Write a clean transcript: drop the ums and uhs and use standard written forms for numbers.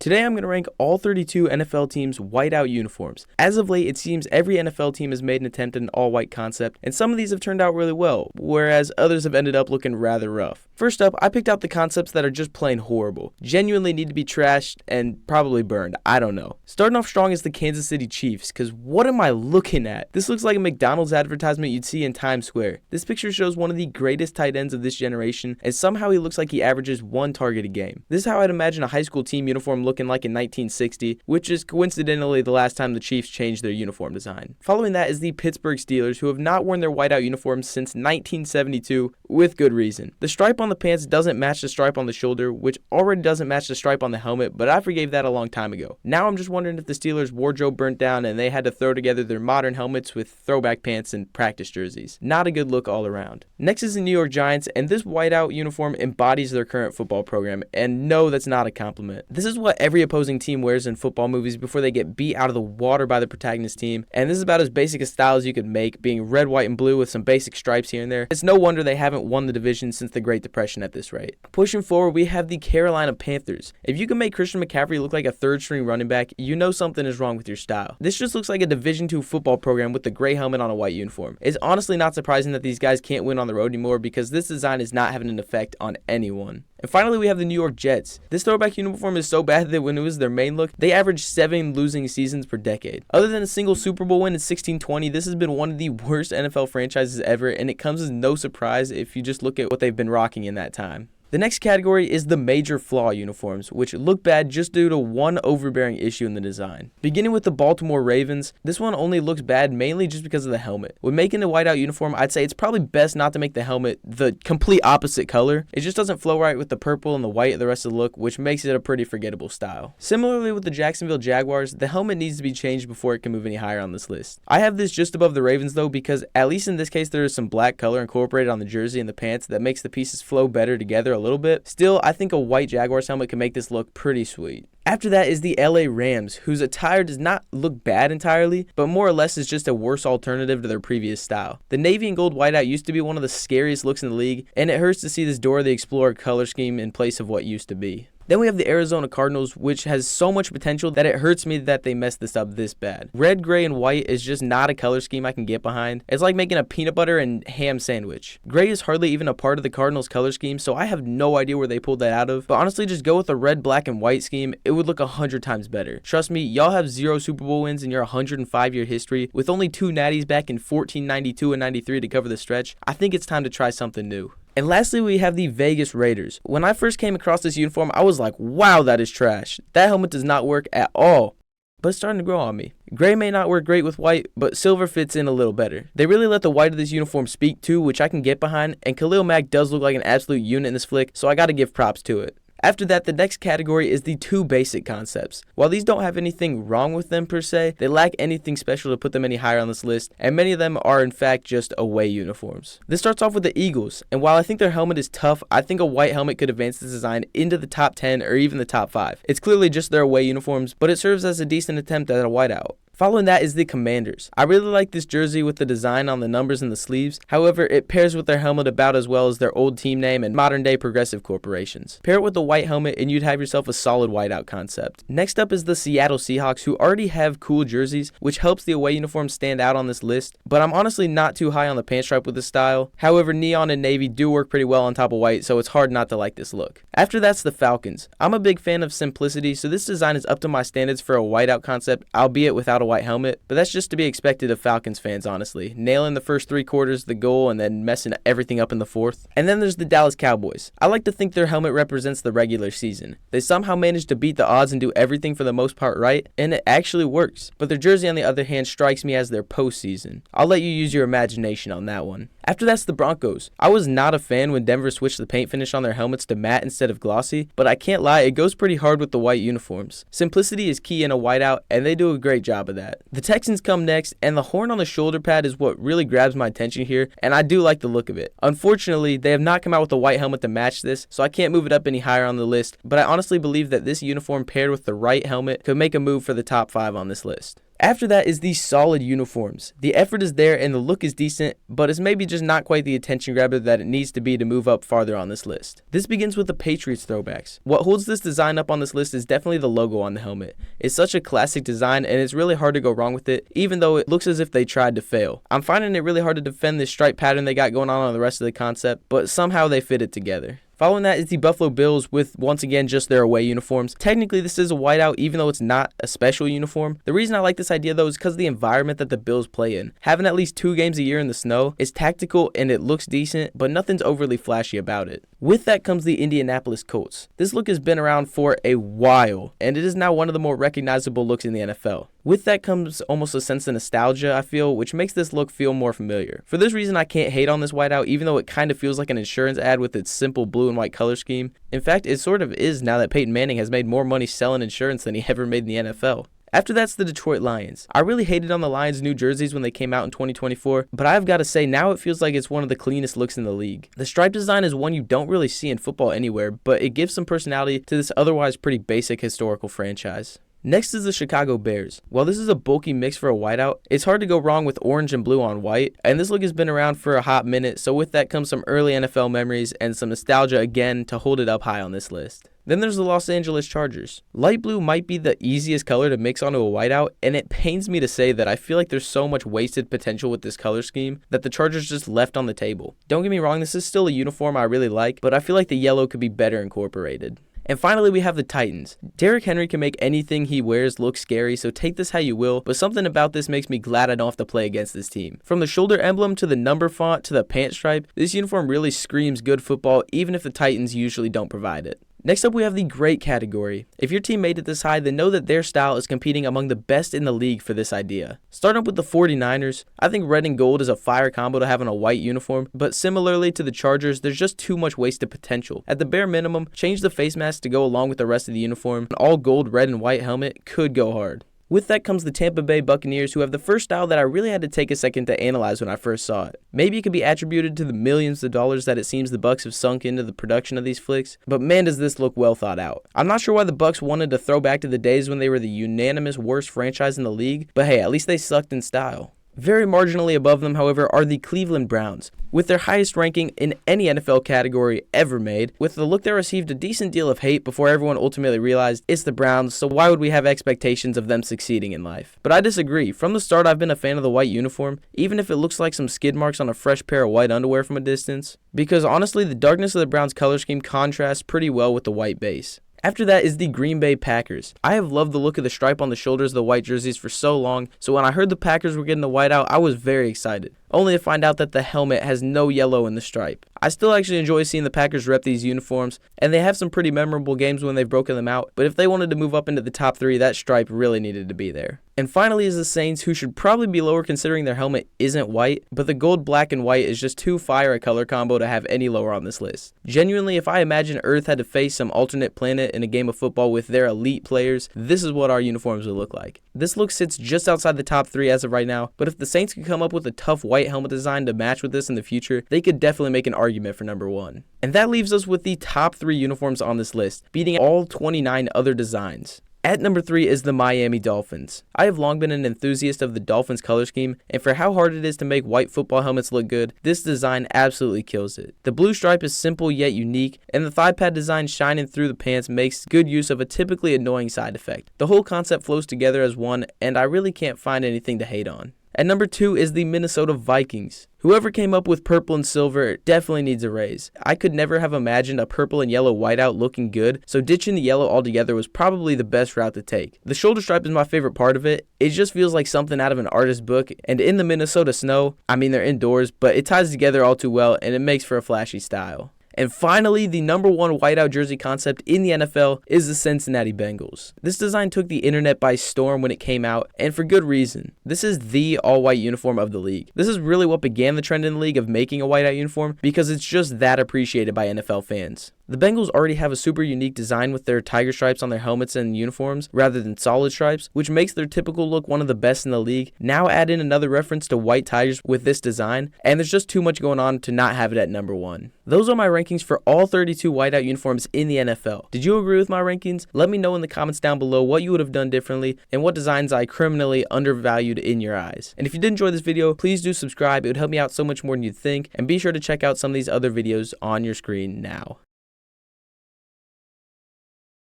Today I'm going to rank all 32 NFL teams' whiteout uniforms. As of late, it seems every NFL team has made an attempt at an all-white concept, and some of these have turned out really well, whereas others have ended up looking rather rough. First up, I picked out the concepts that are just plain horrible, genuinely need to be trashed, and probably burned, I don't know. Starting off strong is the Kansas City Chiefs, cause what am I looking at? This looks like a McDonald's advertisement you'd see in Times Square. This picture shows one of the greatest tight ends of this generation, and somehow he looks like he averages one target a game. This is how I'd imagine a high school team uniform looking like in 1960, which is coincidentally the last time the Chiefs changed their uniform design. Following that is the Pittsburgh Steelers, who have not worn their whiteout uniforms since 1972, with good reason. The stripe on the pants doesn't match the stripe on the shoulder, which already doesn't match the stripe on the helmet, but I forgave that a long time ago. Now I'm just wondering if the Steelers' wardrobe burnt down and they had to throw together their modern helmets with throwback pants and practice jerseys. Not a good look all around. Next is the New York Giants, and this whiteout uniform embodies their current football program, and no, that's not a compliment. This is what every opposing team wears in football movies before they get beat out of the water by the protagonist team, and this is about as basic a style as you could make, being red, white, and blue with some basic stripes here and there. It's no wonder they haven't won the division since the Great Depression at this rate. Pushing forward, we have the Carolina Panthers. If you can make Christian McCaffrey look like a third-string running back, you know something is wrong with your style. This just looks like a Division II football program with the gray helmet on a white uniform. It's honestly not surprising that these guys can't win on the road anymore because this design is not having an effect on anyone. And finally, we have the New York Jets. This throwback uniform is so bad that when it was their main look, they averaged 7 losing seasons per decade. Other than a single Super Bowl win in 1620, this has been one of the worst NFL franchises ever, and it comes as no surprise if you just look at what they've been rocking in that time. The next category is the major flaw uniforms, which look bad just due to one overbearing issue in the design. Beginning with the Baltimore Ravens, this one only looks bad mainly just because of the helmet. When making a whiteout uniform, I'd say it's probably best not to make the helmet the complete opposite color. It just doesn't flow right with the purple and the white of the rest of the look, which makes it a pretty forgettable style. Similarly with the Jacksonville Jaguars, the helmet needs to be changed before it can move any higher on this list. I have this just above the Ravens though, because at least in this case there is some black color incorporated on the jersey and the pants that makes the pieces flow better together a little bit. Still, I think a white Jaguars helmet can make this look pretty sweet. After that is the LA Rams, whose attire does not look bad entirely, but more or less is just a worse alternative to their previous style. The navy and gold whiteout used to be one of the scariest looks in the league, and it hurts to see this Dora the Explorer color scheme in place of what used to be. Then we have the Arizona Cardinals, which has so much potential that it hurts me that they messed this up this bad. Red, gray, and white is just not a color scheme I can get behind. It's like making a peanut butter and ham sandwich. Gray is hardly even a part of the Cardinals color scheme, so I have no idea where they pulled that out of. But honestly, just go with a red, black, and white scheme. It would look 100 times better. Trust me, y'all have 0 Super Bowl wins in your 105-year history, with only 2 natties back in 1492 and 93 to cover the stretch. I think it's time to try something new. And lastly, we have the Vegas Raiders. When I first came across this uniform, I was like, wow, that is trash. That helmet does not work at all. But it's starting to grow on me. Gray may not work great with white, but silver fits in a little better. They really let the white of this uniform speak too, which I can get behind, and Khalil Mack does look like an absolute unit in this flick, so I gotta give props to it. After that, the next category is the 2 basic concepts. While these don't have anything wrong with them per se, they lack anything special to put them any higher on this list, and many of them are in fact just away uniforms. This starts off with the Eagles, and while I think their helmet is tough, I think a white helmet could advance this design into the top 10 or even the top 5. It's clearly just their away uniforms, but it serves as a decent attempt at a whiteout. Following that is the Commanders. I really like this jersey with the design on the numbers and the sleeves. However, it pairs with their helmet about as well as their old team name and modern day progressive corporations. Pair it with the white helmet and you'd have yourself a solid whiteout concept. Next up is the Seattle Seahawks, who already have cool jerseys, which helps the away uniform stand out on this list, but I'm honestly not too high on the pant stripe with this style. However, neon and navy do work pretty well on top of white, so it's hard not to like this look. After that's the Falcons. I'm a big fan of simplicity, so this design is up to my standards for a whiteout concept, albeit without a white helmet, but that's just to be expected of Falcons fans, honestly. Nailing the first 3 quarters, the goal, and then messing everything up in the 4th. And then there's the Dallas Cowboys. I like to think their helmet represents the regular season. They somehow manage to beat the odds and do everything for the most part right, and it actually works. But their jersey, on the other hand, strikes me as their postseason. I'll let you use your imagination on that one. After that's the Broncos. I was not a fan when Denver switched the paint finish on their helmets to matte instead of glossy, but I can't lie, it goes pretty hard with the white uniforms. Simplicity is key in a whiteout, and they do a great job of that. The Texans come next, and the horn on the shoulder pad is what really grabs my attention here, and I do like the look of it. Unfortunately, they have not come out with a white helmet to match this, so I can't move it up any higher on the list, but I honestly believe that this uniform paired with the right helmet could make a move for the top 5 on this list. After that is the solid uniforms. The effort is there and the look is decent, but it's maybe just not quite the attention grabber that it needs to be to move up farther on this list. This begins with the Patriots throwbacks. What holds this design up on this list is definitely the logo on the helmet. It's such a classic design and it's really hard to go wrong with it, even though it looks as if they tried to fail. I'm finding it really hard to defend this stripe pattern they got going on the rest of the concept, but somehow they fit it together. Following that is the Buffalo Bills with, once again, just their away uniforms. Technically, this is a whiteout, even though it's not a special uniform. The reason I like this idea, though, is because of the environment that the Bills play in. Having at least 2 games a year in the snow is tactical and it looks decent, but nothing's overly flashy about it. With that comes the Indianapolis Colts. This look has been around for a while, and it is now one of the more recognizable looks in the NFL. With that comes almost a sense of nostalgia, I feel, which makes this look feel more familiar. For this reason, I can't hate on this whiteout, even though it kind of feels like an insurance ad with its simple blue and white color scheme. In fact, it sort of is now that Peyton Manning has made more money selling insurance than he ever made in the NFL. After that's the Detroit Lions. I really hated on the Lions' new jerseys when they came out in 2024, but I've got to say now it feels like it's one of the cleanest looks in the league. The stripe design is one you don't really see in football anywhere, but it gives some personality to this otherwise pretty basic historical franchise. Next is the Chicago Bears. While this is a bulky mix for a whiteout, it's hard to go wrong with orange and blue on white, and this look has been around for a hot minute, so with that comes some early NFL memories and some nostalgia again to hold it up high on this list. Then there's the Los Angeles Chargers. Light blue might be the easiest color to mix onto a whiteout, and it pains me to say that I feel like there's so much wasted potential with this color scheme that the Chargers just left on the table. Don't get me wrong, this is still a uniform I really like, but I feel like the yellow could be better incorporated. And finally, we have the Titans. Derrick Henry can make anything he wears look scary, so take this how you will, but something about this makes me glad I don't have to play against this team. From the shoulder emblem to the number font to the pant stripe, this uniform really screams good football, even if the Titans usually don't provide it. Next up, we have the great category. If your team made it this high, then know that their style is competing among the best in the league for this idea. Starting up with the 49ers, I think red and gold is a fire combo to have on a white uniform, but similarly to the Chargers, there's just too much wasted potential. At the bare minimum, change the face mask to go along with the rest of the uniform. An all gold red and white helmet could go hard. With that comes the Tampa Bay Buccaneers, who have the first style that I really had to take a second to analyze when I first saw it. Maybe it could be attributed to the millions of dollars that it seems the Bucs have sunk into the production of these flicks, but man does this look well thought out. I'm not sure why the Bucs wanted to throw back to the days when they were the unanimous worst franchise in the league, but hey, at least they sucked in style. Very marginally above them, however, are the Cleveland Browns. With their highest ranking in any NFL category ever made, with the look that received a decent deal of hate before everyone ultimately realized it's the Browns, so why would we have expectations of them succeeding in life? But I disagree. From the start, I've been a fan of the white uniform, even if it looks like some skid marks on a fresh pair of white underwear from a distance, because honestly, the darkness of the Browns' color scheme contrasts pretty well with the white base. After that is the Green Bay Packers. I have loved the look of the stripe on the shoulders of the white jerseys for so long, so when I heard the Packers were getting the whiteout, I was very excited, only to find out that the helmet has no yellow in the stripe. I still actually enjoy seeing the Packers rep these uniforms, and they have some pretty memorable games when they've broken them out, but if they wanted to move up into the top 3, that stripe really needed to be there. And finally is the Saints, who should probably be lower considering their helmet isn't white, but the gold, black, and white is just too fire a color combo to have any lower on this list. Genuinely, if I imagine Earth had to face some alternate planet in a game of football with their elite players, this is what our uniforms would look like. This look sits just outside the top 3 as of right now, but if the Saints could come up with a tough white helmet design to match with this in the future, they could definitely make an argument for number 1. And that leaves us with the top 3 uniforms on this list, beating all 29 other designs. At number 3 is the Miami Dolphins. I have long been an enthusiast of the Dolphins color scheme, and for how hard it is to make white football helmets look good, this design absolutely kills it. The blue stripe is simple yet unique, and the thigh pad design shining through the pants makes good use of a typically annoying side effect. The whole concept flows together as one, and I really can't find anything to hate on. At number 2 is the Minnesota Vikings. Whoever came up with purple and silver definitely needs a raise. I could never have imagined a purple and yellow whiteout looking good, so ditching the yellow altogether was probably the best route to take. The shoulder stripe is my favorite part of it. It just feels like something out of an artist's book, and in the Minnesota snow, I mean they're indoors, but it ties together all too well and it makes for a flashy style. And finally, the number 1 whiteout jersey concept in the NFL is the Cincinnati Bengals. This design took the internet by storm when it came out, and for good reason. This is the all-white uniform of the league. This is really what began the trend in the league of making a whiteout uniform because it's just that appreciated by NFL fans. The Bengals already have a super unique design with their tiger stripes on their helmets and uniforms rather than solid stripes, which makes their typical look one of the best in the league. Now add in another reference to white tigers with this design, and there's just too much going on to not have it at number 1. Those are my rankings for all 32 whiteout uniforms in the NFL. Did you agree with my rankings? Let me know in the comments down below what you would have done differently and what designs I criminally undervalued in your eyes. And if you did enjoy this video, please do subscribe. It would help me out so much more than you'd think, and be sure to check out some of these other videos on your screen now.